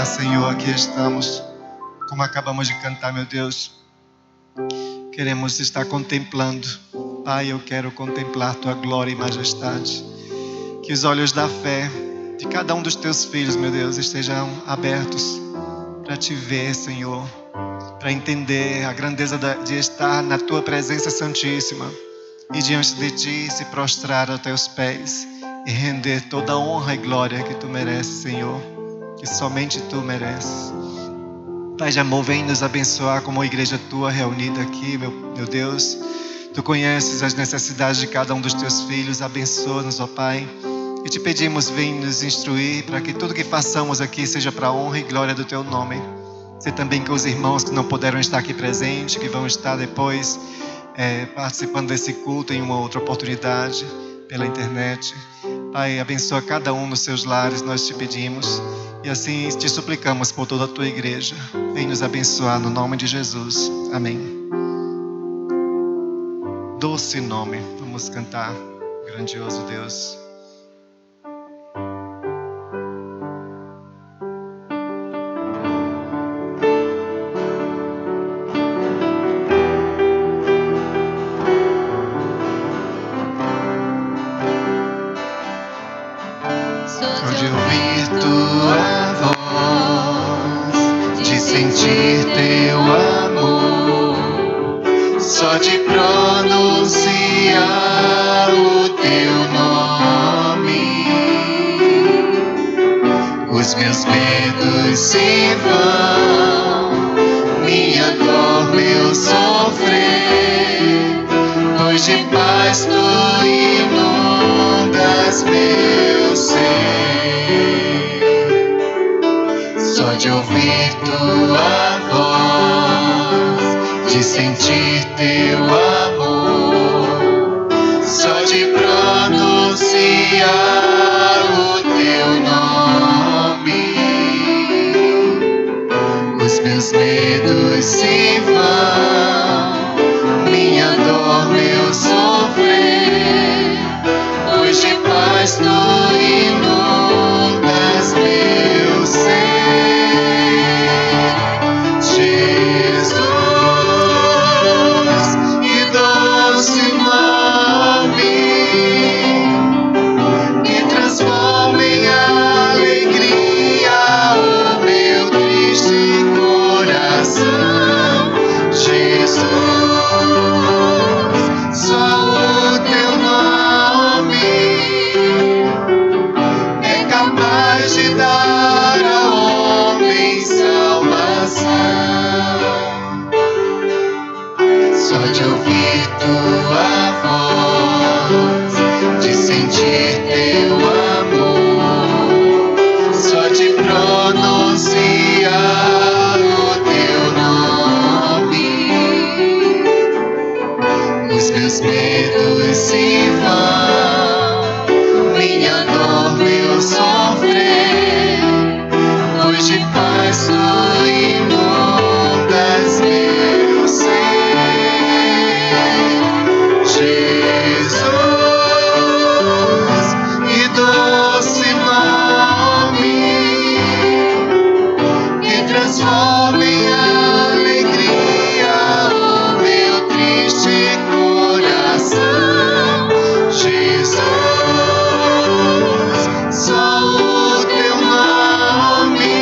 Senhor, aqui estamos, como acabamos de cantar, meu Deus. Queremos estar contemplando. Pai, eu quero contemplar Tua glória e majestade. Que os olhos da fé de cada um dos Teus filhos, meu Deus, estejam abertos para Te ver, Senhor, para entender a grandeza de estar na Tua presença santíssima e diante de Ti se prostrar aos Teus pés e render toda a honra e glória que Tu mereces, Senhor, que somente Tu mereces. Pai de amor, vem nos abençoar como igreja Tua reunida aqui, meu Deus. Tu conheces as necessidades de cada um dos Teus filhos, abençoa-nos, ó Pai. E Te pedimos, vem nos instruir para que tudo que façamos aqui seja para a honra e glória do Teu nome. Sei também que os irmãos que não puderam estar aqui presentes, que vão estar depois participando desse culto em uma outra oportunidade pela internet. Pai, abençoa cada um nos seus lares, nós Te pedimos. E assim Te suplicamos por toda a Tua igreja. Vem nos abençoar no nome de Jesus. Amém. Doce nome. Vamos cantar. Grandioso Deus. ouvir tua voz, de sentir teu amor, só de pronunciar o teu nome, os meus medos se vão, minha dor, meu sofrer, pois de paz tu inundas meu ser. Só de ouvir tua voz, de sentir teu amor, só de pronunciar o teu nome, os meus medos se vão, minha dor, meu sofrer, pois de paz tu inundas meu ser. Jesus, que doce nome, que transforma em alegria o meu triste coração. Jesus, só o teu nome é capaz de dar ao homem salvação. Só de ouvir tua voz, de sentir teu amor, só de pronunciar o teu nome, os meus medos se vão, minha dor, meu sofrer, pois de paz tu inundas meu ser. Jesus, que doce nome, que transforma em alegria o meu triste coração. Jesus, só o teu nome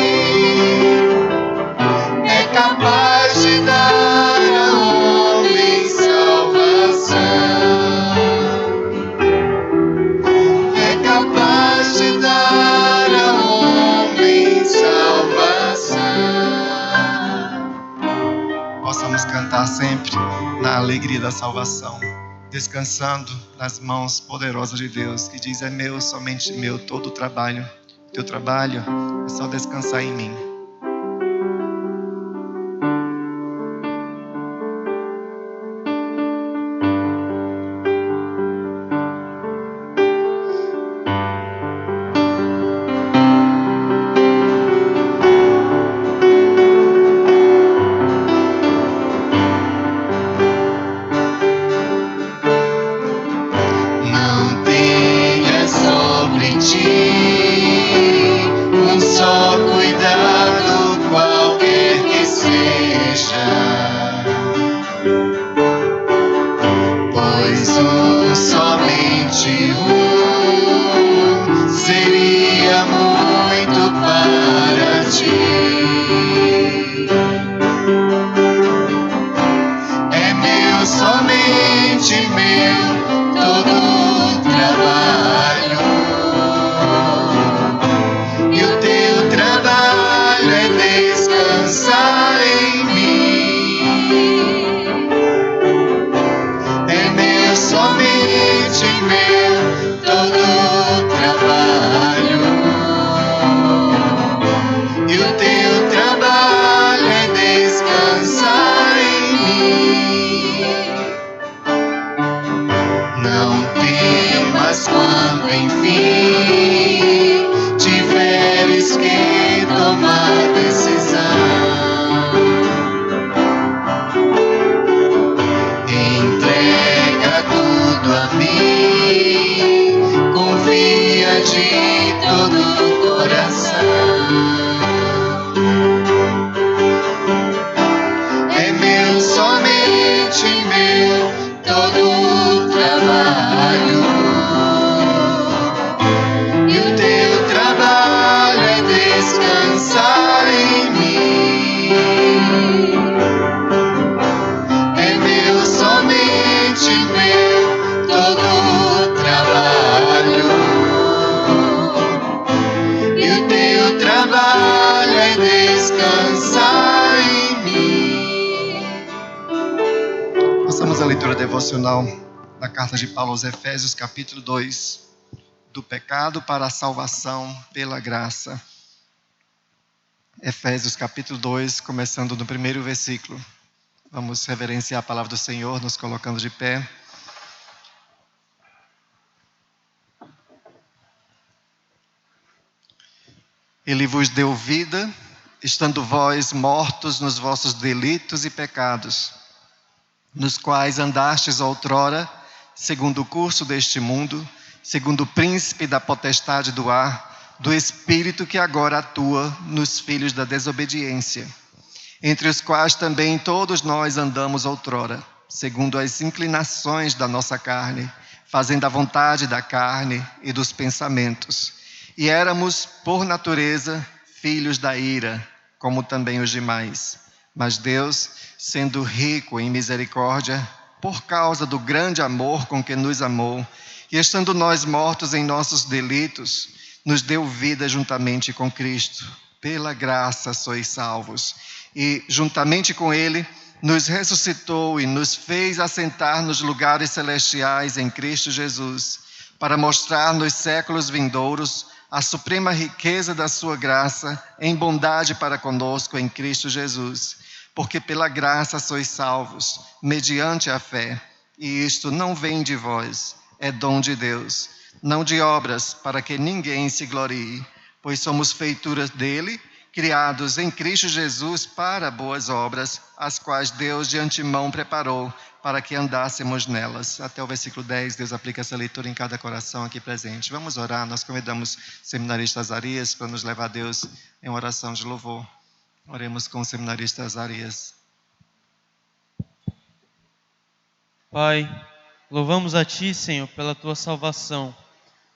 é capaz de dar ao homem salvação. É capaz de dar ao homem salvação. Possamos cantar sempre na alegria da salvação, descansando nas mãos poderosas de Deus, que diz: é meu, somente meu, todo o trabalho. Teu trabalho é só descansar em mim. Não tenha sobre ti um só cuidado. trabalha e descansa em mim. Passamos a leitura devocional da carta de Paulo aos Efésios, capítulo 2, do pecado para a salvação pela graça. Efésios, capítulo 2, começando no primeiro versículo. Vamos reverenciar a palavra do Senhor, nos colocando de pé. Ele vos deu vida, estando vós mortos nos vossos delitos e pecados, nos quais andastes outrora, segundo o curso deste mundo, segundo o príncipe da potestade do ar, do espírito que agora atua nos filhos da desobediência, entre os quais também todos nós andamos outrora, segundo as inclinações da nossa carne, fazendo a vontade da carne e dos pensamentos. E éramos, por natureza, filhos da ira, como também os demais. Mas Deus, sendo rico em misericórdia, por causa do grande amor com que nos amou, e estando nós mortos em nossos delitos, nos deu vida juntamente com Cristo. Pela graça sois salvos. E, juntamente com Ele, nos ressuscitou e nos fez assentar nos lugares celestiais em Cristo Jesus, para mostrar nos séculos vindouros a suprema riqueza da sua graça em bondade para conosco em Cristo Jesus. Porque pela graça sois salvos, mediante a fé. E isto não vem de vós, é dom de Deus, não de obras, para que ninguém se glorie. Pois somos feituras dele, criados em Cristo Jesus para boas obras, as quais Deus de antemão preparou para que andássemos nelas. Até o versículo 10, Deus aplica essa leitura em cada coração aqui presente. Vamos orar, nós convidamos o seminarista Azarias para nos levar a Deus em oração de louvor. Oremos com o seminarista Azarias. Pai, louvamos a Ti, Senhor, pela Tua salvação,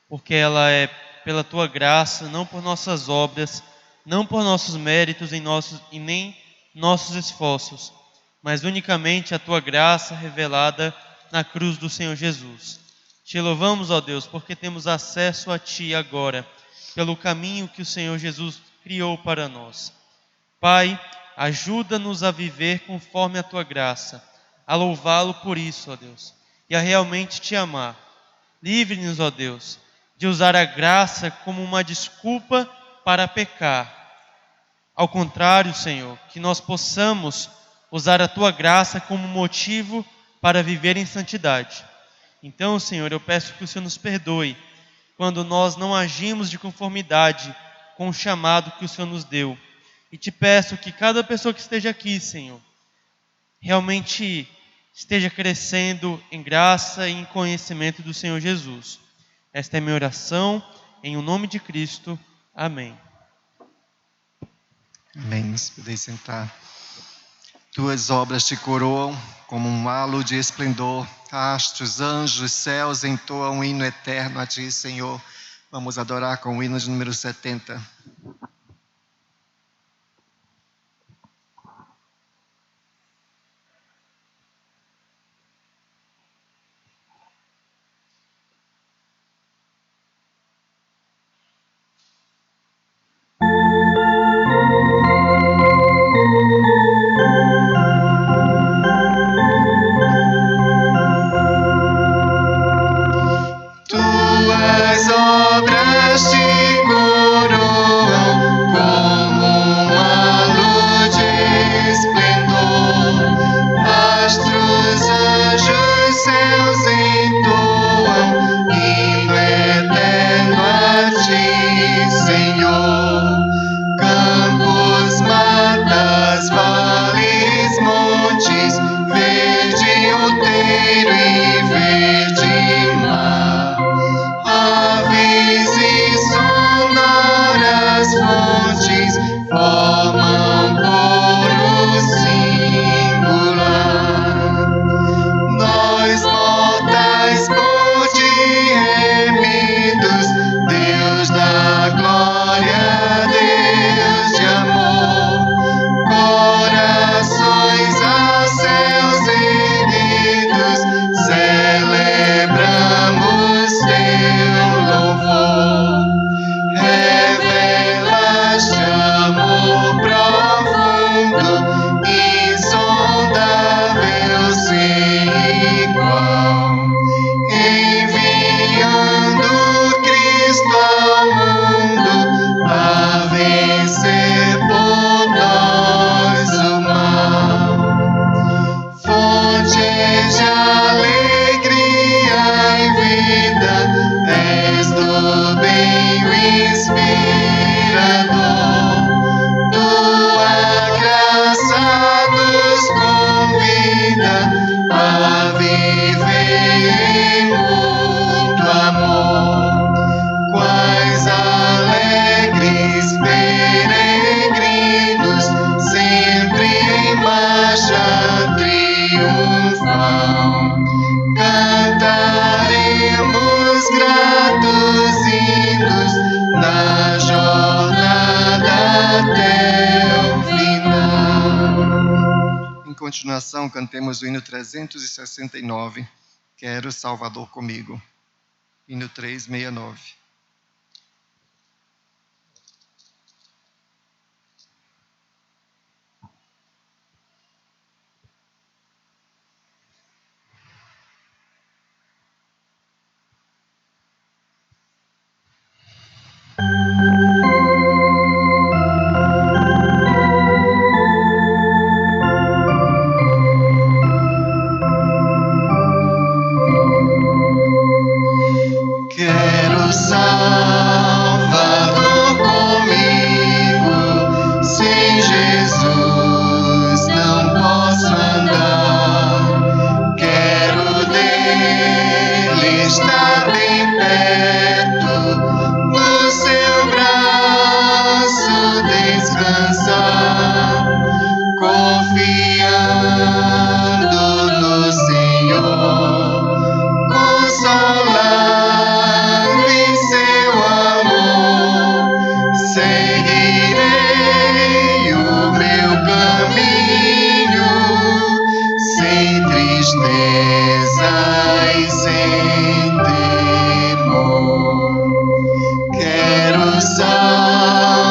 porque ela é pela Tua graça, não por nossas obras, não por nossos méritos e nem nossos esforços, mas unicamente a Tua graça revelada na cruz do Senhor Jesus. Te louvamos, ó Deus, porque temos acesso a Ti agora, pelo caminho que o Senhor Jesus criou para nós. Pai, ajuda-nos a viver conforme a Tua graça, a louvá-lo por isso, ó Deus, e a realmente Te amar. Livre-nos, ó Deus, de usar a graça como uma desculpa para pecar. Ao contrário, Senhor, que nós possamos usar a Tua graça como motivo para viver em santidade. Então, Senhor, eu peço que o Senhor nos perdoe quando nós não agimos de conformidade com o chamado que o Senhor nos deu. E te peço que cada pessoa que esteja aqui, Senhor, realmente esteja crescendo em graça e em conhecimento do Senhor Jesus. Esta é a minha oração, em o nome de Cristo. Amém. Amém. Se puder sentar. Tuas obras te coroam como um halo de esplendor. Astros, anjos, céus entoam um hino eterno a Ti, Senhor. Vamos adorar com o hino de número 70. Tuas obras te coroam continuação, cantemos o hino 369, Quero Salvador Comigo. Hino 369. Quero Salvador comigo, sem Jesus não posso andar. Quero dele estar bem perto, no seu braço descansar, confiando no Senhor, consolado em seu amor, seguirei o meu caminho, sem tristeza e sem temor. Quero Salvador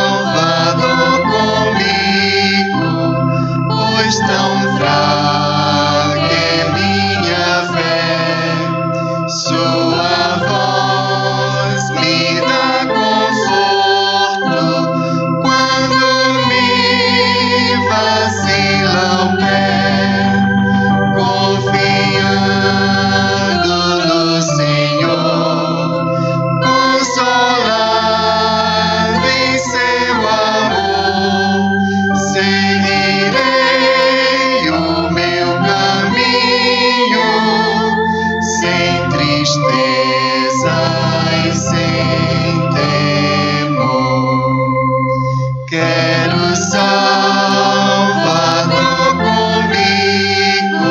comigo, pois tão fraca é minha fé. Sua voz me dá conforto quando me vacila o pé, confiando no Senhor, consolado em seu amor, seguirei o meu caminho, sem tristeza e sem temor. Quero Salvador comigo,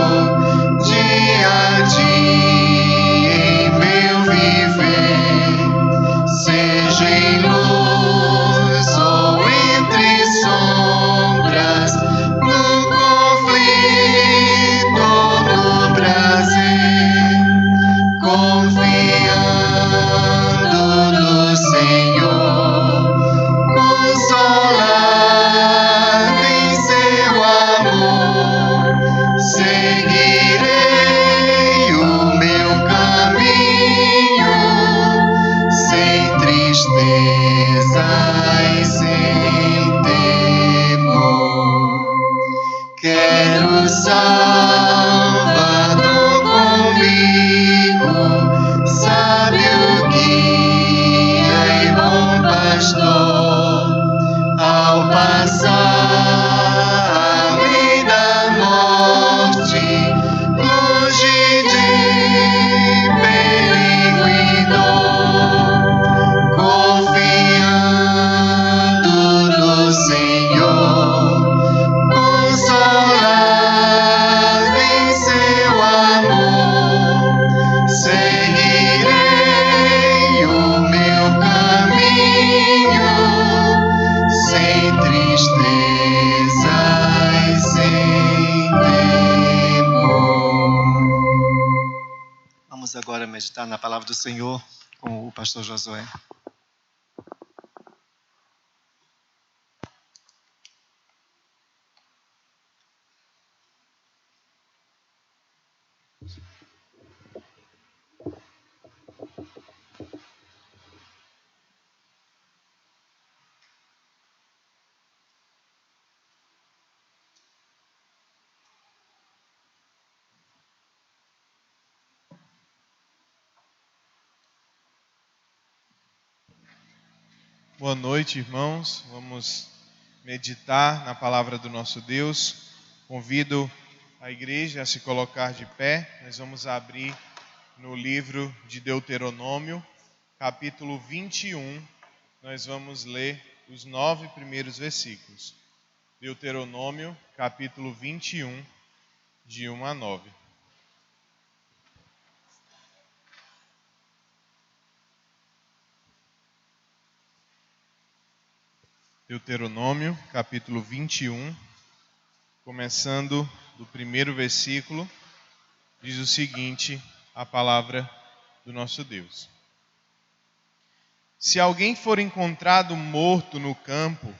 dia a dia em meu viver, seja em luz ou entre sombras, no conflito ou no prazer, confiando no Senhor, consolado em seu amor, seguirei o meu caminho, sem tristeza e sem temor. Quero Salvador comigo, sábio guia e bom pastor, ao passar além da morte, longe de perigo e dor, confiando no Senhor, consolado em seu amor, seguirei o meu caminho, sem tristeza e sem temor. Vamos agora meditar na palavra do Senhor com o pastor Josué. Boa noite, irmãos. Vamos meditar na palavra do nosso Deus. Convido a igreja a se colocar de pé. Nós vamos abrir no livro de Deuteronômio, capítulo 21. Nós vamos ler os 9 primeiros versículos. Deuteronômio, capítulo 21, de 1 a 9. Deuteronômio, capítulo 21, começando do primeiro versículo, diz o seguinte, a palavra do nosso Deus. Se alguém for encontrado morto no campo,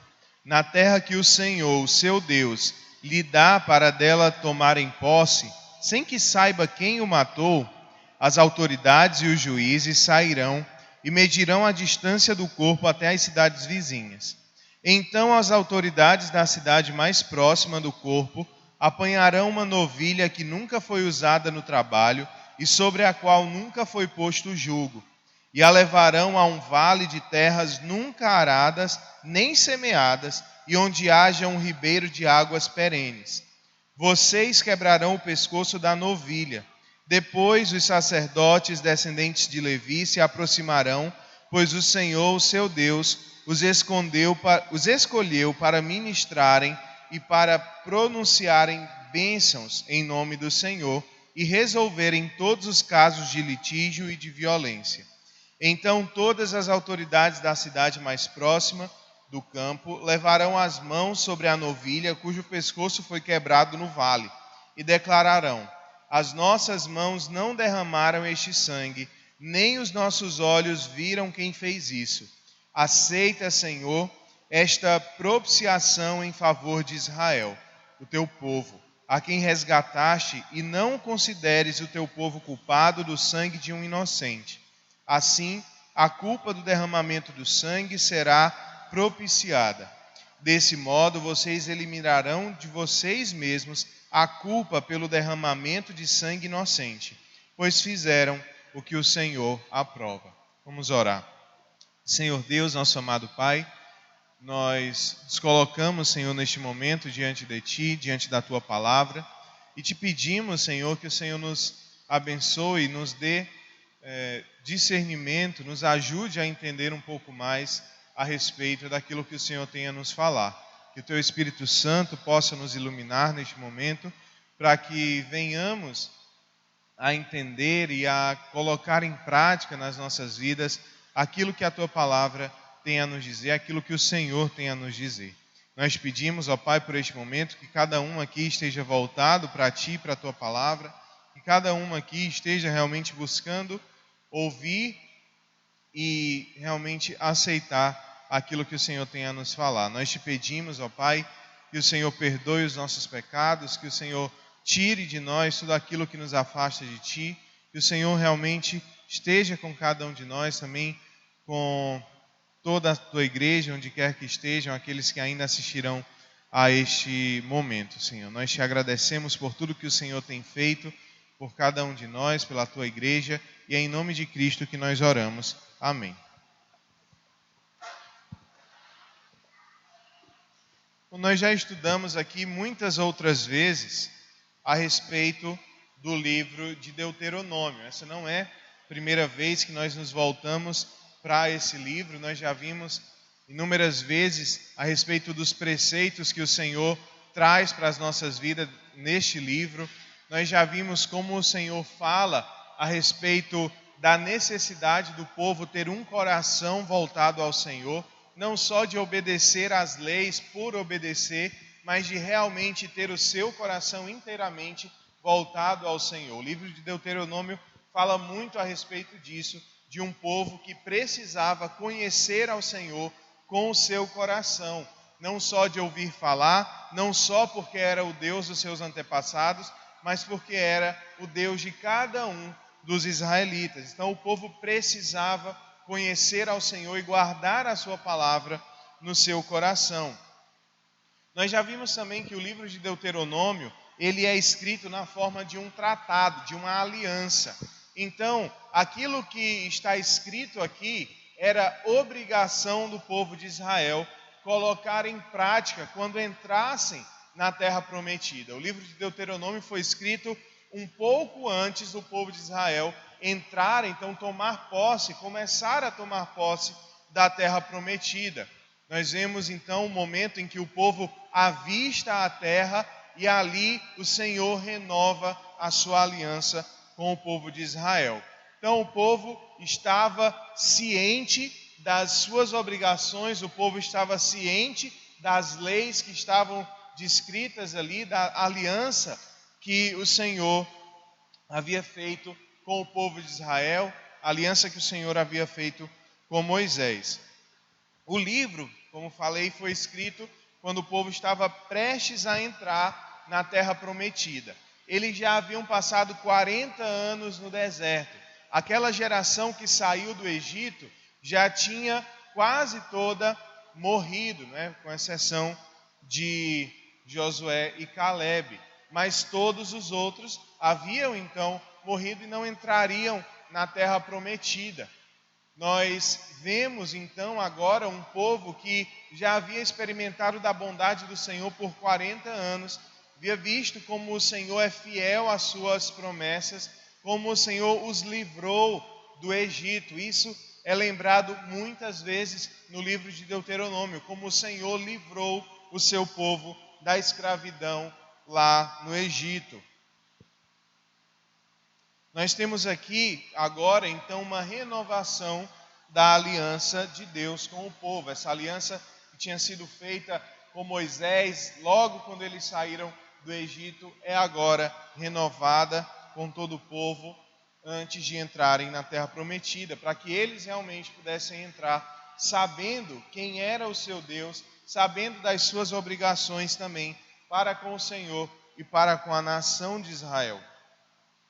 na terra que o Senhor, o seu Deus, lhe dá para dela tomarem posse, sem que saiba quem o matou, as autoridades e os juízes sairão e medirão a distância do corpo até as cidades vizinhas. Então as autoridades da cidade mais próxima do corpo apanharão uma novilha que nunca foi usada no trabalho e sobre a qual nunca foi posto jugo, e a levarão a um vale de terras nunca aradas nem semeadas, e onde haja um ribeiro de águas perenes. Vocês quebrarão o pescoço da novilha. Depois os sacerdotes descendentes de Levi se aproximarão, pois o Senhor, o seu Deus, os escolheu para ministrarem e para pronunciarem bênçãos em nome do Senhor e resolverem todos os casos de litígio e de violência. Então todas as autoridades da cidade mais próxima do campo levarão as mãos sobre a novilha cujo pescoço foi quebrado no vale e declararão: as nossas mãos não derramaram este sangue, nem os nossos olhos viram quem fez isso. Aceita, Senhor, esta propiciação em favor de Israel, o teu povo, a quem resgataste, e não consideres o teu povo culpado do sangue de um inocente. Assim, a culpa do derramamento do sangue será propiciada. Desse modo, vocês eliminarão de vocês mesmos a culpa pelo derramamento de sangue inocente, pois fizeram o que o Senhor aprova. Vamos orar. Senhor Deus, nosso amado Pai, nós nos colocamos, Senhor, neste momento diante de Ti, diante da Tua palavra, e te pedimos, Senhor, que o Senhor nos abençoe, nos dê discernimento, nos ajude a entender um pouco mais a respeito daquilo que o Senhor tem a nos falar. Que o Teu Espírito Santo possa nos iluminar neste momento, para que venhamos a entender e a colocar em prática nas nossas vidas aquilo que a Tua palavra tem a nos dizer, aquilo que o Senhor tem a nos dizer. Nós pedimos, ó Pai, por este momento, que cada um aqui esteja voltado para Ti, para a Tua palavra, que cada um aqui esteja realmente buscando ouvir e realmente aceitar aquilo que o Senhor tem a nos falar. Nós te pedimos, ó Pai, que o Senhor perdoe os nossos pecados, que o Senhor tire de nós tudo aquilo que nos afasta de Ti, que o Senhor realmente esteja com cada um de nós também, com toda a Tua igreja, onde quer que estejam, aqueles que ainda assistirão a este momento, Senhor. Nós te agradecemos por tudo que o Senhor tem feito, por cada um de nós, pela Tua igreja, e é em nome de Cristo que nós oramos. Amém. Nós já estudamos aqui muitas outras vezes a respeito do livro de Deuteronômio. Essa não é a primeira vez que nós nos voltamos para esse livro. Nós já vimos inúmeras vezes a respeito dos preceitos que o Senhor traz para as nossas vidas neste livro. Nós já vimos como o Senhor fala a respeito da necessidade do povo ter um coração voltado ao Senhor, não só de obedecer às leis por obedecer, mas de realmente ter o seu coração inteiramente voltado ao Senhor. O livro de Deuteronômio fala muito a respeito disso, de um povo que precisava conhecer ao Senhor com o seu coração, não só de ouvir falar, não só porque era o Deus dos seus antepassados, mas porque era o Deus de cada um dos israelitas. Então o povo precisava conhecer ao Senhor e guardar a sua palavra no seu coração. Nós já vimos também que o livro de Deuteronômio, ele é escrito na forma de um tratado, de uma aliança. Então, aquilo que está escrito aqui era obrigação do povo de Israel colocar em prática quando entrassem na terra prometida. O livro de Deuteronômio foi escrito um pouco antes do povo de Israel entrar, então tomar posse, começar a tomar posse da terra prometida. Nós vemos então o momento em que o povo avista a terra e ali o Senhor renova a sua aliança com o povo de Israel. Então o povo estava ciente das suas obrigações, o povo estava ciente das leis que estavam descritas ali da aliança que o Senhor havia feito com o povo de Israel, a aliança que o Senhor havia feito com Moisés. O livro, como falei, foi escrito quando o povo estava prestes a entrar na terra prometida. Eles já haviam passado 40 anos no deserto. Aquela geração que saiu do Egito já tinha quase toda morrido, né? Com exceção de Josué e Calebe. Mas todos os outros haviam então morrido e não entrariam na terra prometida. Nós vemos então agora um povo que já havia experimentado da bondade do Senhor por 40 anos, havia visto como o Senhor é fiel às suas promessas, como o Senhor os livrou do Egito. Isso é lembrado muitas vezes no livro de Deuteronômio, como o Senhor livrou o seu povo da escravidão lá no Egito. Nós temos aqui agora então uma renovação da aliança de Deus com o povo. Essa aliança que tinha sido feita com Moisés logo quando eles saíram do Egito é agora renovada com todo o povo antes de entrarem na terra prometida, para que eles realmente pudessem entrar sabendo quem era o seu Deus, sabendo das suas obrigações também para com o Senhor e para com a nação de Israel.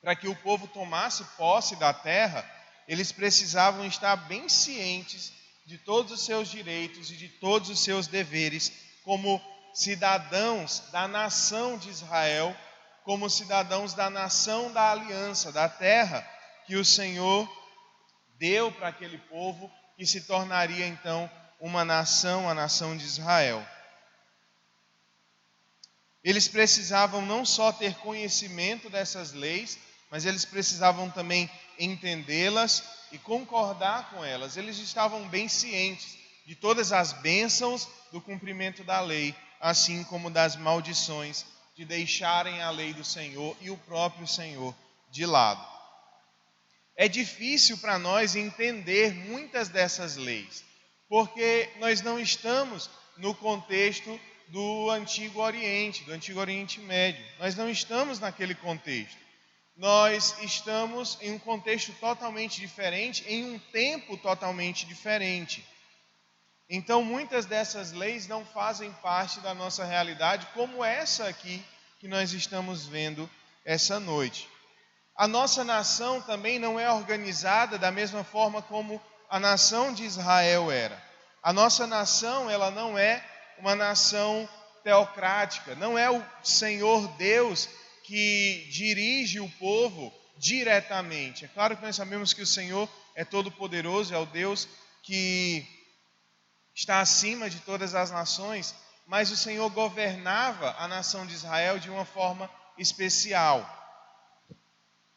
Para que o povo tomasse posse da terra, eles precisavam estar bem cientes de todos os seus direitos e de todos os seus deveres como cidadãos da nação de Israel, como cidadãos da nação da aliança, da terra que o Senhor deu para aquele povo, que se tornaria então uma nação, a nação de Israel. Eles precisavam não só ter conhecimento dessas leis, mas eles precisavam também entendê-las e concordar com elas. Eles estavam bem cientes de todas as bênçãos do cumprimento da lei, assim como das maldições de deixarem a lei do Senhor e o próprio Senhor de lado. É difícil para nós entender muitas dessas leis, porque nós não estamos no contexto do Antigo Oriente, do Antigo Oriente Médio. Nós não estamos naquele contexto. Nós estamos em um contexto totalmente diferente, em um tempo totalmente diferente. Então, muitas dessas leis não fazem parte da nossa realidade, como essa aqui que nós estamos vendo essa noite. A nossa nação também não é organizada da mesma forma como a nação de Israel era. A nossa nação, ela não é uma nação teocrática, não é o Senhor Deus que dirige o povo diretamente. É claro que nós sabemos que o Senhor é todo-poderoso, é o Deus que está acima de todas as nações, mas o Senhor governava a nação de Israel de uma forma especial,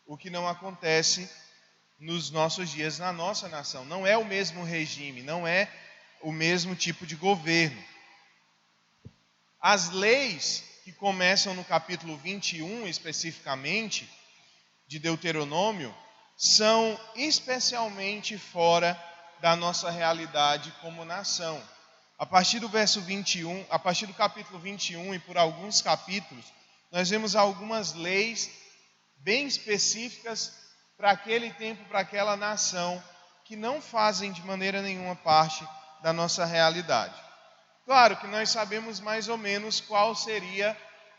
o que não acontece nos nossos dias na nossa nação. Não é o mesmo regime, não é o mesmo tipo de governo. As leis que começam no capítulo 21, especificamente, de Deuteronômio, são especialmente fora da nossa realidade como nação. A partir do verso 21, a partir do capítulo 21 e por alguns capítulos, nós vemos algumas leis bem específicas para aquele tempo, para aquela nação, que não fazem de maneira nenhuma parte da nossa realidade. Claro que nós sabemos mais ou menos qual seria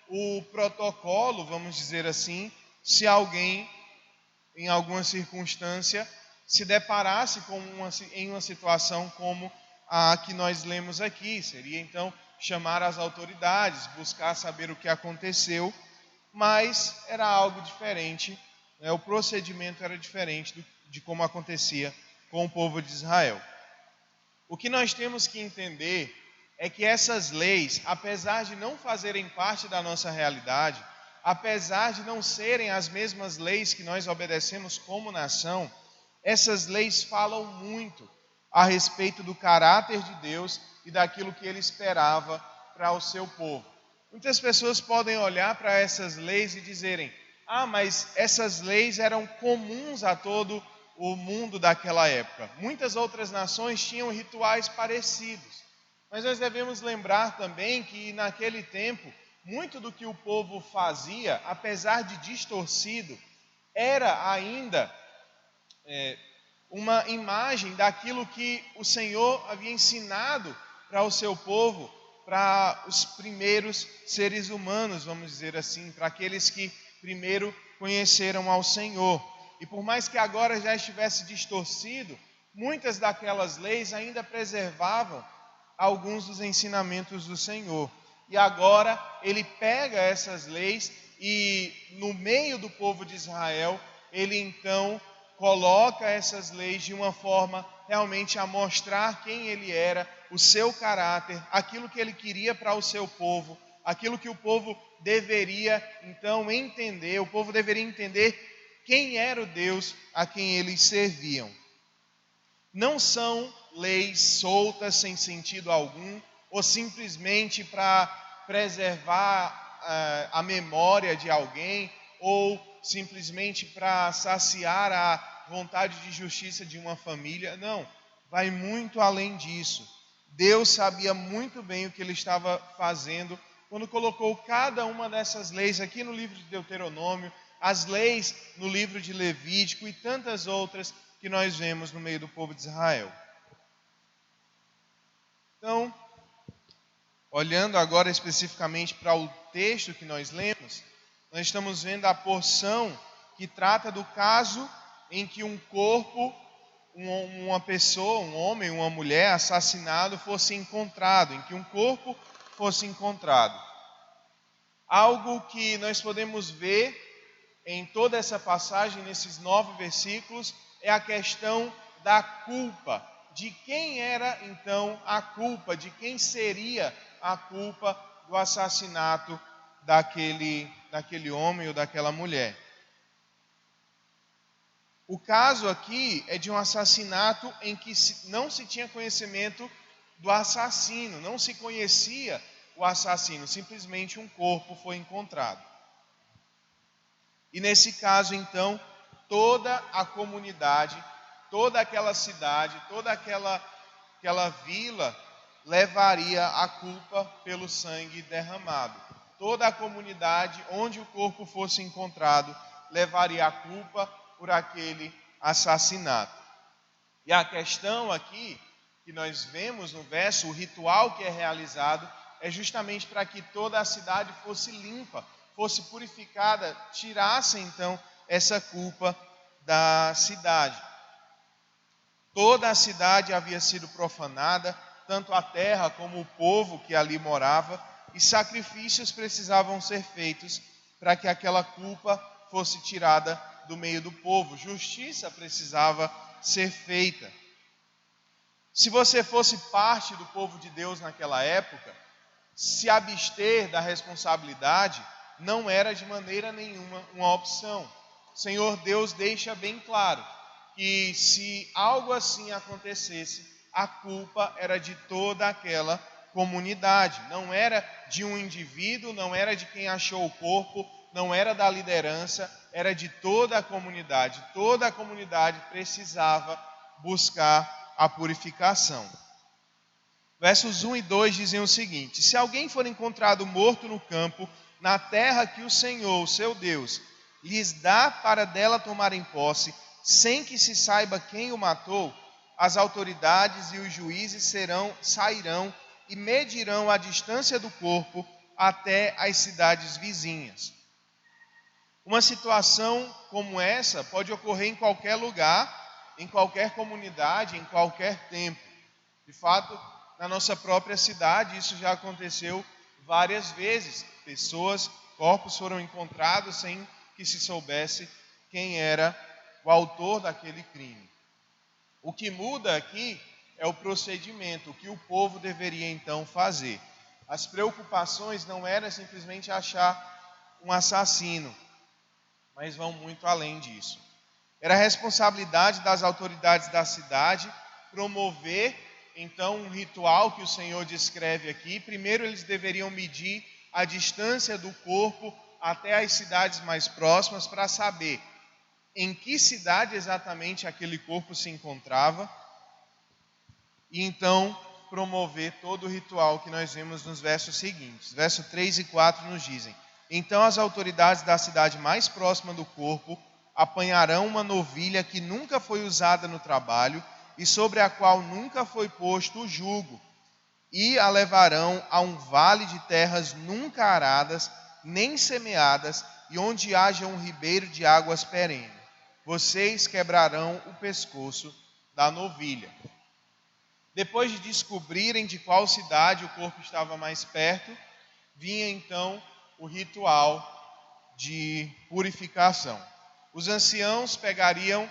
o protocolo, vamos dizer assim, se alguém, em alguma circunstância, se deparasse em uma situação como a que nós lemos aqui. Seria então chamar as autoridades, buscar saber o que aconteceu, mas era algo diferente, né? O procedimento era diferente de como acontecia com o povo de Israel. O que nós temos que entender é que essas leis, apesar de não fazerem parte da nossa realidade, apesar de não serem as mesmas leis que nós obedecemos como nação, essas leis falam muito a respeito do caráter de Deus e daquilo que Ele esperava para o seu povo. Muitas pessoas podem olhar para essas leis e dizerem: mas essas leis eram comuns a todo o mundo daquela época. Muitas outras nações tinham rituais parecidos. Mas nós devemos lembrar também que naquele tempo, muito do que o povo fazia, apesar de distorcido, era ainda uma imagem daquilo que o Senhor havia ensinado para o seu povo, para os primeiros seres humanos, vamos dizer assim, para aqueles que primeiro conheceram ao Senhor. E por mais que agora já estivesse distorcido, muitas daquelas leis ainda preservavam alguns dos ensinamentos do Senhor. E agora ele pega essas leis e no meio do povo de Israel, ele então coloca essas leis de uma forma realmente a mostrar quem ele era, o seu caráter, aquilo que ele queria para o seu povo, aquilo que o povo deveria então entender, o povo deveria entender quem era o Deus a quem eles serviam. Não são leis soltas sem sentido algum, ou simplesmente para preservar a memória de alguém, ou simplesmente para saciar a vontade de justiça de uma família. Não, vai muito além disso. Deus sabia muito bem o que ele estava fazendo quando colocou cada uma dessas leis aqui no livro de Deuteronômio, as leis no livro de Levítico e tantas outras que nós vemos no meio do povo de Israel. Então, olhando agora especificamente para o texto que nós lemos, nós estamos vendo a porção que trata do caso em que um corpo, uma pessoa, um homem, uma mulher assassinado fosse encontrado, em que um corpo fosse encontrado. Algo que nós podemos ver em toda essa passagem, nesses 9 versículos, é a questão da culpa. De quem era então a culpa, de quem seria a culpa do assassinato daquele homem ou daquela mulher. O caso aqui é de um assassinato em que não se tinha conhecimento do assassino, não se conhecia o assassino, simplesmente um corpo foi encontrado. E nesse caso, então, toda a comunidade, toda aquela cidade, toda aquela vila levaria a culpa pelo sangue derramado. Toda a comunidade onde o corpo fosse encontrado levaria a culpa por aquele assassinato. E a questão aqui que nós vemos no verso, o ritual que é realizado, é justamente para que toda a cidade fosse limpa, fosse purificada, tirasse então essa culpa da cidade. Toda a cidade havia sido profanada, tanto a terra como o povo que ali morava, e sacrifícios precisavam ser feitos para que aquela culpa fosse tirada do meio do povo. Justiça precisava ser feita. Se você fosse parte do povo de Deus naquela época, se abster da responsabilidade não era de maneira nenhuma uma opção. O Senhor Deus deixa bem claro que se algo assim acontecesse, a culpa era de toda aquela comunidade. Não era de um indivíduo, não era de quem achou o corpo, não era da liderança, era de toda a comunidade. Toda a comunidade precisava buscar a purificação. Versos 1 e 2 dizem o seguinte: se alguém for encontrado morto no campo, na terra que o Senhor, o seu Deus, lhes dá para dela tomarem posse, sem que se saiba quem o matou, as autoridades e os juízes sairão e medirão a distância do corpo até as cidades vizinhas. Uma situação como essa pode ocorrer em qualquer lugar, em qualquer comunidade, em qualquer tempo. De fato, na nossa própria cidade, isso já aconteceu várias vezes. Corpos foram encontrados sem que se soubesse quem era o autor daquele crime. O que muda aqui é o procedimento, o que o povo deveria então fazer. As preocupações não eram simplesmente achar um assassino, mas vão muito além disso. Era a responsabilidade das autoridades da cidade promover então um ritual que o Senhor descreve aqui. Primeiro eles deveriam medir a distância do corpo até as cidades mais próximas para saber em que cidade exatamente aquele corpo se encontrava. E então promover todo o ritual que nós vemos nos versos seguintes. Versos 3 e 4 nos dizem: então as autoridades da cidade mais próxima do corpo apanharão uma novilha que nunca foi usada no trabalho e sobre a qual nunca foi posto o jugo, e a levarão a um vale de terras nunca aradas, nem semeadas, e onde haja um ribeiro de águas perene. Vocês quebrarão o pescoço da novilha. Depois de descobrirem de qual cidade o corpo estava mais perto, vinha então o ritual de purificação. Os anciãos pegariam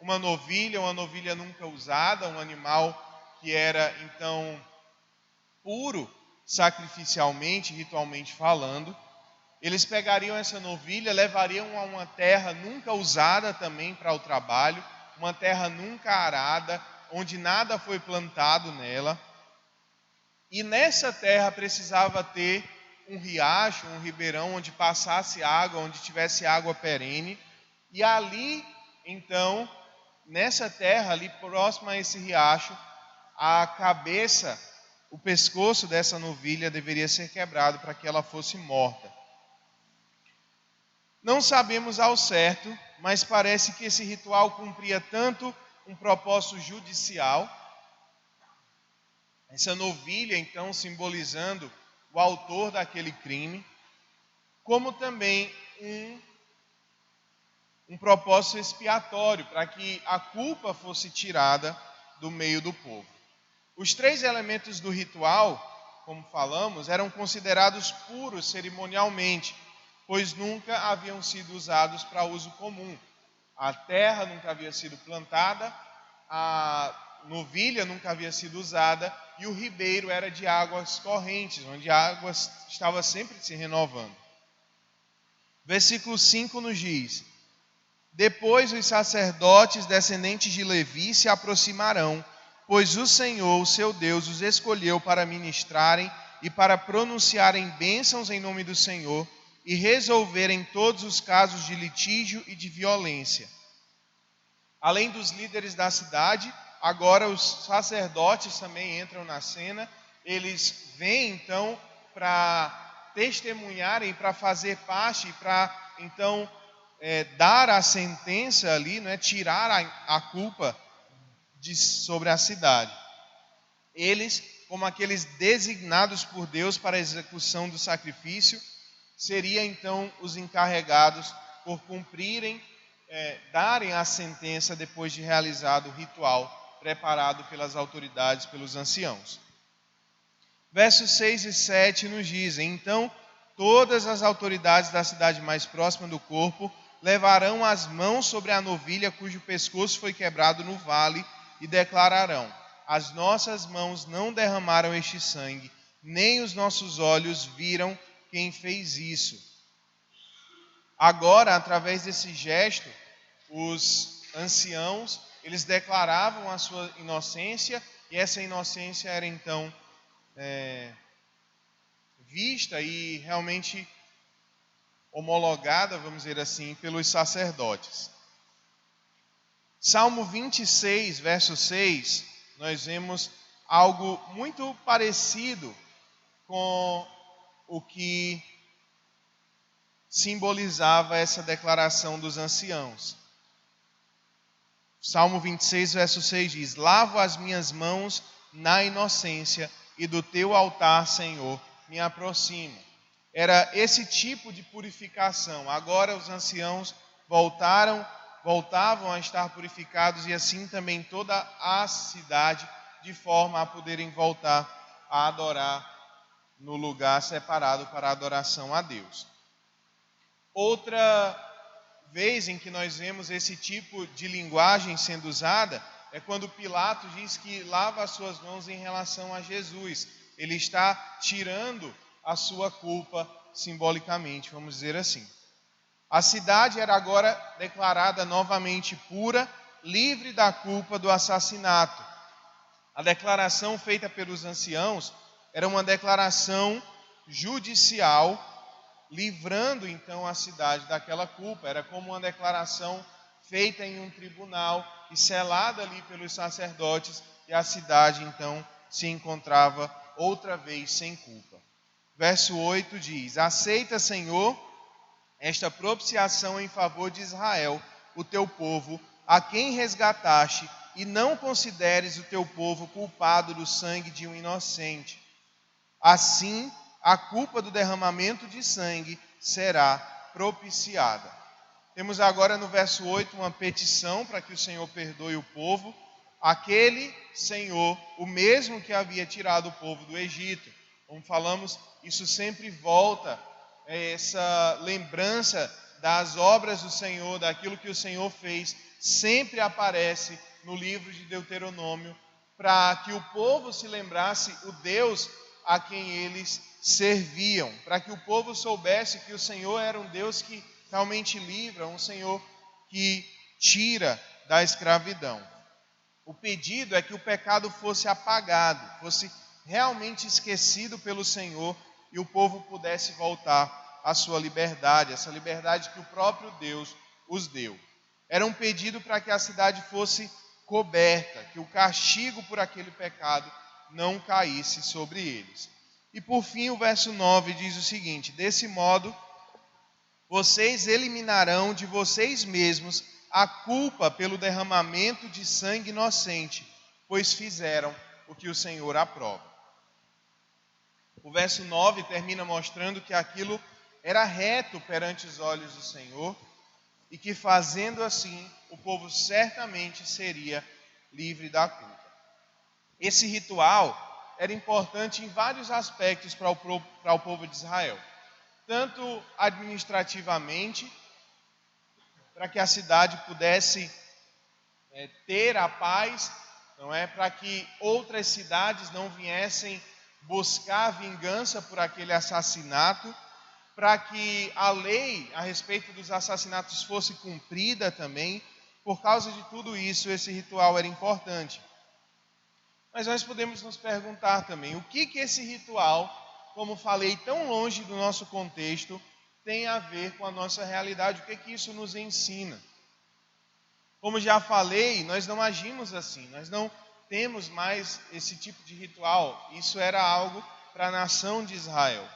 uma novilha nunca usada, um animal que era então puro sacrificialmente, ritualmente falando. Eles pegariam essa novilha, levariam a uma terra nunca usada também para o trabalho, uma terra nunca arada, onde nada foi plantado nela. E nessa terra precisava ter um riacho, um ribeirão, onde passasse água, onde tivesse água perene. E ali, então, nessa terra, ali próxima a esse riacho, a cabeça, o pescoço dessa novilha deveria ser quebrado para que ela fosse morta. Não sabemos ao certo, mas parece que esse ritual cumpria tanto um propósito judicial, essa novilha então simbolizando o autor daquele crime, como também um propósito expiatório, para que a culpa fosse tirada do meio do povo. Os 3 elementos do ritual, como falamos, eram considerados puros cerimonialmente, pois nunca haviam sido usados para uso comum. A terra nunca havia sido plantada, a novilha nunca havia sido usada e o ribeiro era de águas correntes, onde a água estava sempre se renovando. Versículo 5 nos diz: depois os sacerdotes descendentes de Levi se aproximarão, pois o Senhor, o seu Deus, os escolheu para ministrarem e para pronunciarem bênçãos em nome do Senhor e resolverem todos os casos de litígio e de violência. Além dos líderes da cidade, agora os sacerdotes também entram na cena. Eles vêm então para testemunharem, para fazer parte, para então dar a sentença ali, tirar a culpa sobre a cidade. Eles, como aqueles designados por Deus para a execução do sacrifício, seriam então os encarregados por cumprirem, darem a sentença depois de realizado o ritual preparado pelas autoridades, pelos anciãos. Versos 6 e 7 nos dizem: então todas as autoridades da cidade mais próxima do corpo levarão as mãos sobre a novilha cujo pescoço foi quebrado no vale e declararão: as nossas mãos não derramaram este sangue, nem os nossos olhos viram quem fez isso. Agora, através desse gesto, os anciãos, eles declaravam a sua inocência, e essa inocência era então vista e realmente homologada, vamos dizer assim, pelos sacerdotes. Salmo 26, verso 6, nós vemos algo muito parecido com o que simbolizava essa declaração dos anciãos. Salmo 26, verso 6 diz: lavo as minhas mãos na inocência e do teu altar, Senhor, me aproximo. Era esse tipo de purificação. Agora os anciãos voltavam a estar purificados, e assim também toda a cidade, de forma a poderem voltar a adorar no lugar separado para a adoração a Deus. Outra vez em que nós vemos esse tipo de linguagem sendo usada é quando Pilatos diz que lava as suas mãos em relação a Jesus. Ele está tirando a sua culpa simbolicamente, vamos dizer assim. A cidade era agora declarada novamente pura, livre da culpa do assassinato. A declaração feita pelos anciãos era uma declaração judicial, livrando então a cidade daquela culpa. Era como uma declaração feita em um tribunal e selada ali pelos sacerdotes, e a cidade então se encontrava outra vez sem culpa. Verso 8 diz: aceita, Senhor, esta propiciação em favor de Israel, o teu povo, a quem resgataste, e não consideres o teu povo culpado do sangue de um inocente. Assim, a culpa do derramamento de sangue será propiciada. Temos agora no verso 8 uma petição para que o Senhor perdoe o povo, aquele Senhor, o mesmo que havia tirado o povo do Egito. Como falamos, isso sempre volta, essa lembrança das obras do Senhor, daquilo que o Senhor fez, sempre aparece no livro de Deuteronômio, para que o povo se lembrasse o Deus a quem eles serviam, para que o povo soubesse que o Senhor era um Deus que realmente livra, um Senhor que tira da escravidão. O pedido é que o pecado fosse apagado, fosse realmente esquecido pelo Senhor e o povo pudesse voltar à sua liberdade, essa liberdade que o próprio Deus os deu. Era um pedido para que a cidade fosse coberta, que o castigo por aquele pecado não caísse sobre eles. E por fim o verso 9 diz o seguinte: desse modo, vocês eliminarão de vocês mesmos a culpa pelo derramamento de sangue inocente, pois fizeram o que o Senhor aprova. O verso 9 termina mostrando que aquilo era reto perante os olhos do Senhor e que fazendo assim, o povo certamente seria livre da culpa. Esse ritual era importante em vários aspectos para o povo de Israel. Tanto administrativamente, para que a cidade pudesse ter a paz, não é? Para que outras cidades não viessem buscar vingança por aquele assassinato, para que a lei a respeito dos assassinatos fosse cumprida também. Por causa de tudo isso, esse ritual era importante. Mas nós podemos nos perguntar também, o que esse ritual, como falei, tão longe do nosso contexto, tem a ver com a nossa realidade? O que isso nos ensina? Como já falei, nós não agimos assim, nós não temos mais esse tipo de ritual. Isso era algo para a nação de Israel.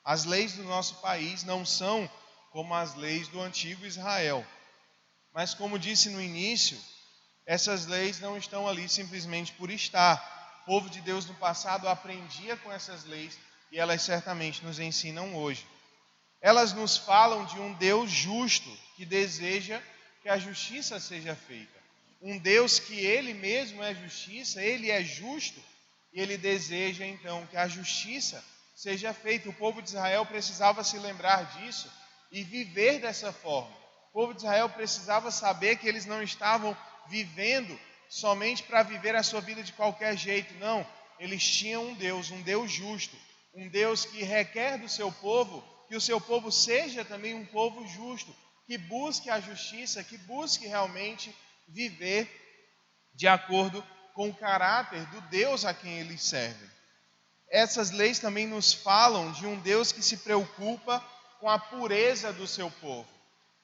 As leis do nosso país não são como as leis do antigo Israel. Mas como disse no início, essas leis não estão ali simplesmente por estar. O povo de Deus no passado aprendia com essas leis e elas certamente nos ensinam hoje. Elas nos falam de um Deus justo que deseja que a justiça seja feita. Um Deus que Ele mesmo é justiça, Ele é justo e Ele deseja então que a justiça seja feita. O povo de Israel precisava se lembrar disso e viver dessa forma. O povo de Israel precisava saber que eles não estavam vivendo somente para viver a sua vida de qualquer jeito. Não, eles tinham um Deus justo, um Deus que requer do seu povo que o seu povo seja também um povo justo, que busque a justiça, que busque realmente viver de acordo com o caráter do Deus a quem eles servem. Essas leis também nos falam de um Deus que se preocupa com a pureza do seu povo.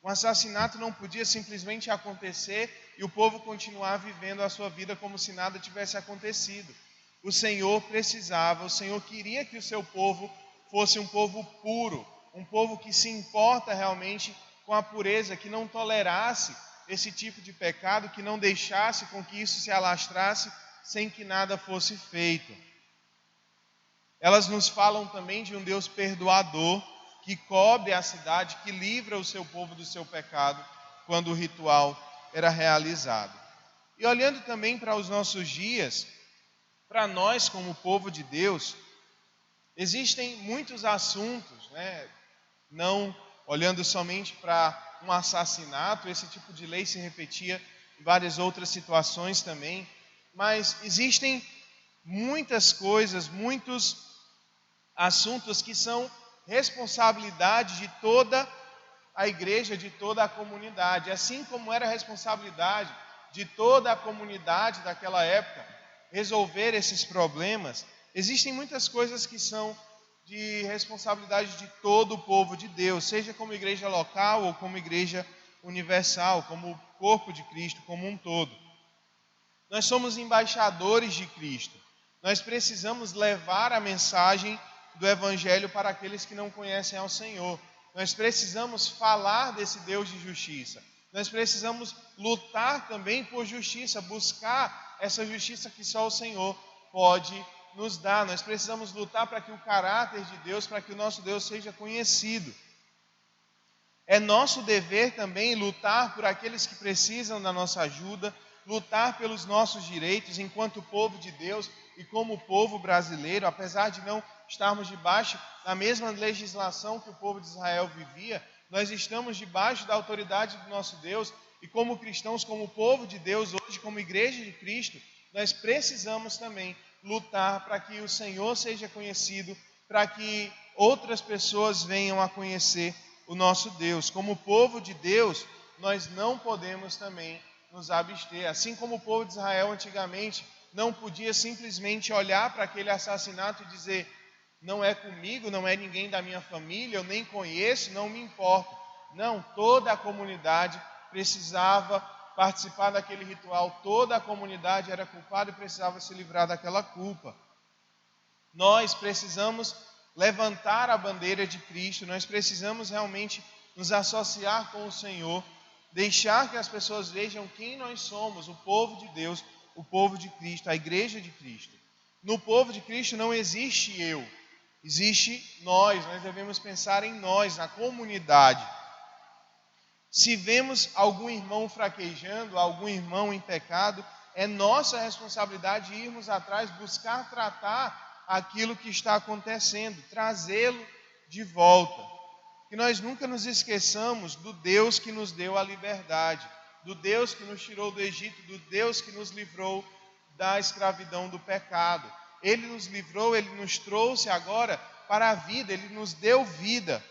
Um assassinato não podia simplesmente acontecer e o povo continuar vivendo a sua vida como se nada tivesse acontecido. O Senhor queria que o seu povo fosse um povo puro, um povo que se importa realmente com a pureza, que não tolerasse esse tipo de pecado, que não deixasse com que isso se alastrasse sem que nada fosse feito. Elas nos falam também de um Deus perdoador, que cobre a cidade, que livra o seu povo do seu pecado, quando o ritual era realizado. E olhando também para os nossos dias, para nós como povo de Deus, existem muitos assuntos, não olhando somente para um assassinato, esse tipo de lei se repetia em várias outras situações também, mas existem muitas coisas, muitos assuntos que são responsabilidade de toda a igreja, de toda a comunidade, assim como era a responsabilidade de toda a comunidade daquela época resolver esses problemas. Existem muitas coisas que são de responsabilidade de todo o povo de Deus, seja como igreja local ou como igreja universal, como o corpo de Cristo como um todo. Nós somos embaixadores de Cristo. Nós precisamos levar a mensagem do Evangelho para aqueles que não conhecem ao Senhor. Nós precisamos falar desse Deus de justiça. Nós precisamos lutar também por justiça, buscar essa justiça que só o Senhor pode nos dar. Nós precisamos lutar para que o caráter de Deus, para que o nosso Deus seja conhecido. É nosso dever também lutar por aqueles que precisam da nossa ajuda, lutar pelos nossos direitos enquanto povo de Deus e como povo brasileiro, apesar de não estarmos debaixo da mesma legislação que o povo de Israel vivia, nós estamos debaixo da autoridade do nosso Deus e como cristãos, como povo de Deus, hoje como igreja de Cristo, nós precisamos também lutar para que o Senhor seja conhecido, para que outras pessoas venham a conhecer o nosso Deus. Como povo de Deus, nós não podemos também nos abster. Assim como o povo de Israel antigamente não podia simplesmente olhar para aquele assassinato e dizer: não é comigo, não é ninguém da minha família, eu nem conheço, não me importo. Não, toda a comunidade precisava participar daquele ritual, toda a comunidade era culpada e precisava se livrar daquela culpa. Nós precisamos levantar a bandeira de Cristo, nós precisamos realmente nos associar com o Senhor, deixar que as pessoas vejam quem nós somos, o povo de Deus, o povo de Cristo, a igreja de Cristo. No povo de Cristo não existe eu, existe nós devemos pensar em nós, na comunidade. Se vemos algum irmão fraquejando, algum irmão em pecado, é nossa responsabilidade irmos atrás, buscar tratar aquilo que está acontecendo, trazê-lo de volta. Que nós nunca nos esqueçamos do Deus que nos deu a liberdade, do Deus que nos tirou do Egito, do Deus que nos livrou da escravidão do pecado. Ele nos livrou, Ele nos trouxe agora para a vida, Ele nos deu vida,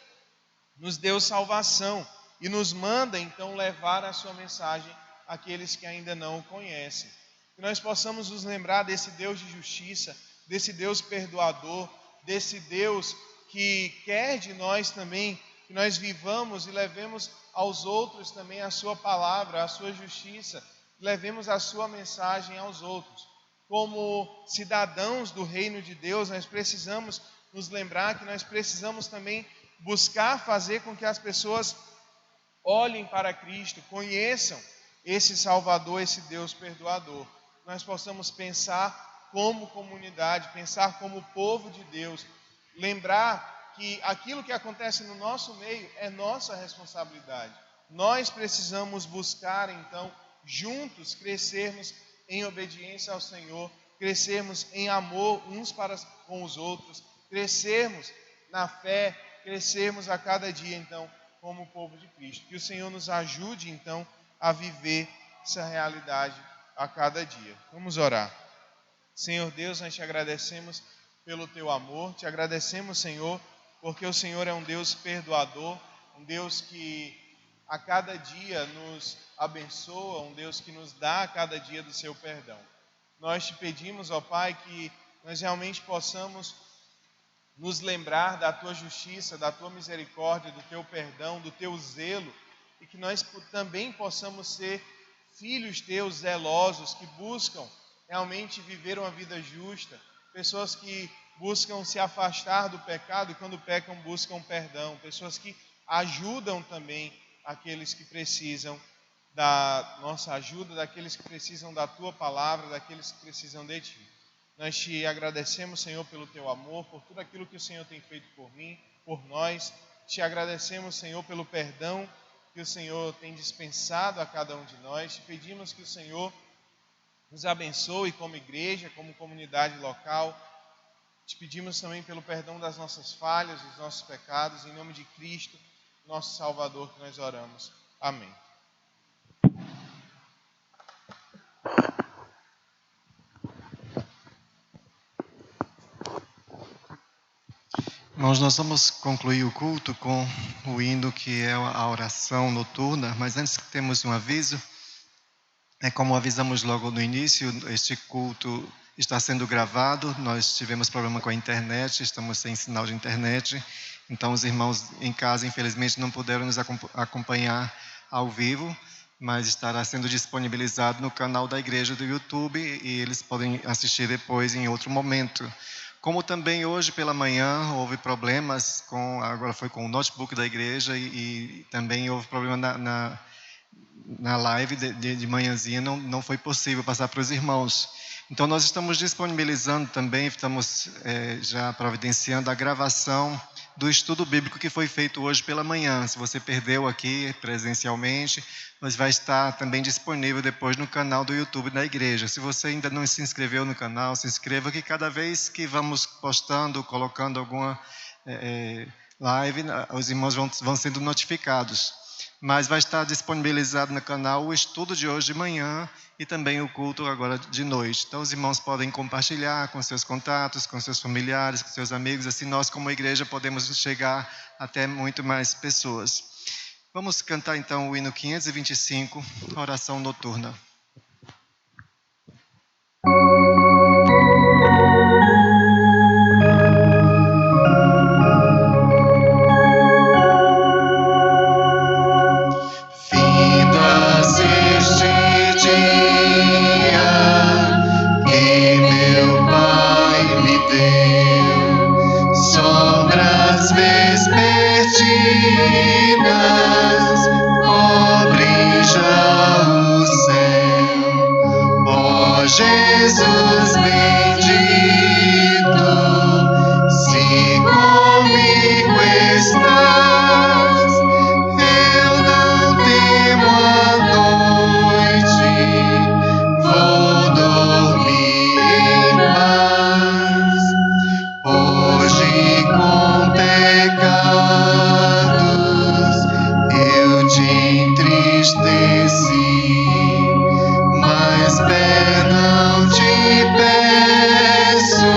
nos deu salvação e nos manda então levar a sua mensagem àqueles que ainda não o conhecem. Que nós possamos nos lembrar desse Deus de justiça, desse Deus perdoador, desse Deus que quer de nós também que nós vivamos e levemos aos outros também a sua palavra, a sua justiça, levemos a sua mensagem aos outros. Como cidadãos do reino de Deus, nós precisamos nos lembrar que nós precisamos também buscar fazer com que as pessoas olhem para Cristo, conheçam esse Salvador, esse Deus perdoador. Nós possamos pensar como comunidade, pensar como povo de Deus, lembrar que aquilo que acontece no nosso meio é nossa responsabilidade. Nós precisamos buscar, então, juntos crescermos em obediência ao Senhor, crescermos em amor uns para com os outros, crescermos na fé, crescermos a cada dia, então, como povo de Cristo. Que o Senhor nos ajude, então, a viver essa realidade a cada dia. Vamos orar. Senhor Deus, nós te agradecemos pelo teu amor, te agradecemos, Senhor, porque o Senhor é um Deus perdoador, um Deus que a cada dia nos abençoa, um Deus que nos dá a cada dia do seu perdão. Nós te pedimos, ó Pai, que nós realmente possamos nos lembrar da tua justiça, da tua misericórdia, do teu perdão, do teu zelo, e que nós também possamos ser filhos teus zelosos, que buscam realmente viver uma vida justa, pessoas que buscam se afastar do pecado e quando pecam buscam perdão, pessoas que ajudam também aqueles que precisam da nossa ajuda, daqueles que precisam da tua palavra, daqueles que precisam de ti. Nós te agradecemos, Senhor, pelo teu amor, por tudo aquilo que o Senhor tem feito por mim, por nós. Te agradecemos, Senhor, pelo perdão que o Senhor tem dispensado a cada um de nós. Te pedimos que o Senhor nos abençoe como igreja, como comunidade local. Te pedimos também pelo perdão das nossas falhas, dos nossos pecados, em nome de Cristo, nosso Salvador, que nós oramos. Amém. Irmãos, nós vamos concluir o culto com o hino que é a oração noturna, mas antes temos um aviso. Como avisamos logo no início, este culto está sendo gravado, nós tivemos problema com a internet, estamos sem sinal de internet, então os irmãos em casa infelizmente não puderam nos acompanhar ao vivo, mas estará sendo disponibilizado no canal da igreja do YouTube e eles podem assistir depois em outro momento. Como também hoje pela manhã houve problemas agora foi com o notebook da igreja e também houve problema na live de manhãzinha, não foi possível passar para os irmãos. Então nós estamos disponibilizando também, estamos já providenciando a gravação do estudo bíblico que foi feito hoje pela manhã. Se você perdeu aqui presencialmente, mas vai estar também disponível depois no canal do YouTube da igreja. Se você ainda não se inscreveu no canal, se inscreva, que cada vez que vamos postando, colocando alguma live, os irmãos vão sendo notificados. Mas vai estar disponibilizado no canal o estudo de hoje de manhã e também o culto agora de noite. Então os irmãos podem compartilhar com seus contatos, com seus familiares, com seus amigos, assim nós como igreja podemos chegar até muito mais pessoas. Vamos cantar então o hino 525, oração noturna. Jesus bendito, se comigo estás, eu não temo a noite, vou dormir em paz. Hoje com pecados eu te entristeci, mas perdão te peço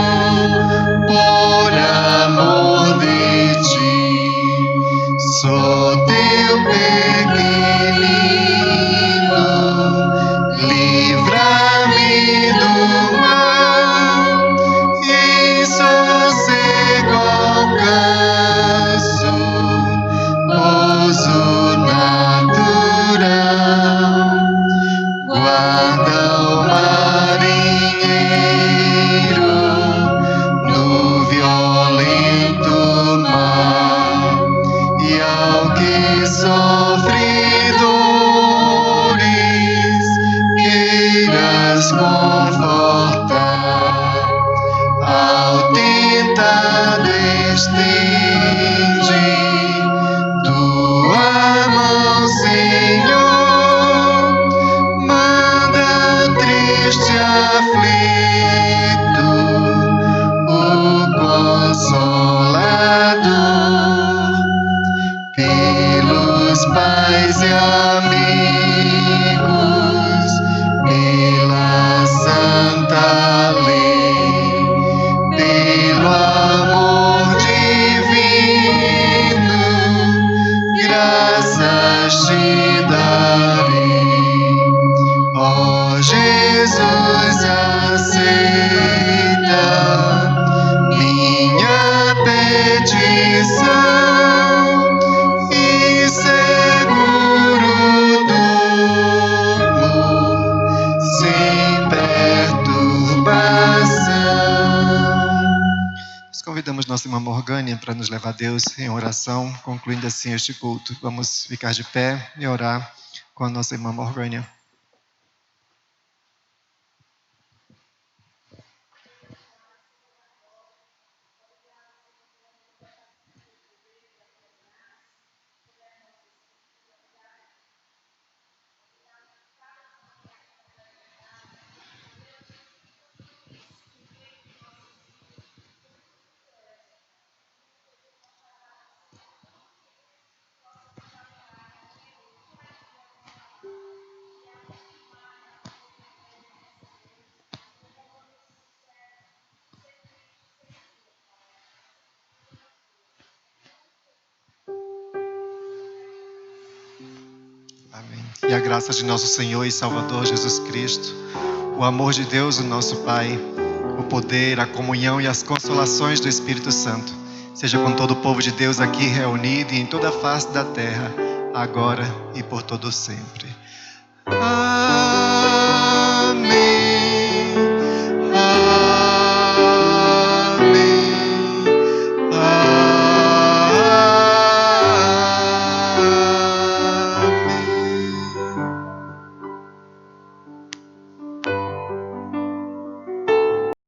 por amor de ti. Sou teu pequenino, livra-me do mal, em sossego alcanço pouso natural. Guarda o marinheiro no violento mar, e ao que sofre dores queiras confortar. Ao tentado estende tua mão, Senhor, manda triste aflito o Consolador. Pelos pais e amigos, pela santa lei, pelo amor divino, graças te darei. Ó Jesus, aceita minha petição e seguro durmo sem perturbação. Nós convidamos nossa irmã Morgânia para nos levar a Deus em oração, concluindo assim este culto. Vamos ficar de pé e orar com a nossa irmã Morgânia. Amém. E a graça de nosso Senhor e Salvador Jesus Cristo, o amor de Deus, o nosso Pai, o poder, a comunhão e as consolações do Espírito Santo, seja com todo o povo de Deus aqui reunido e em toda a face da terra, agora e por todo sempre.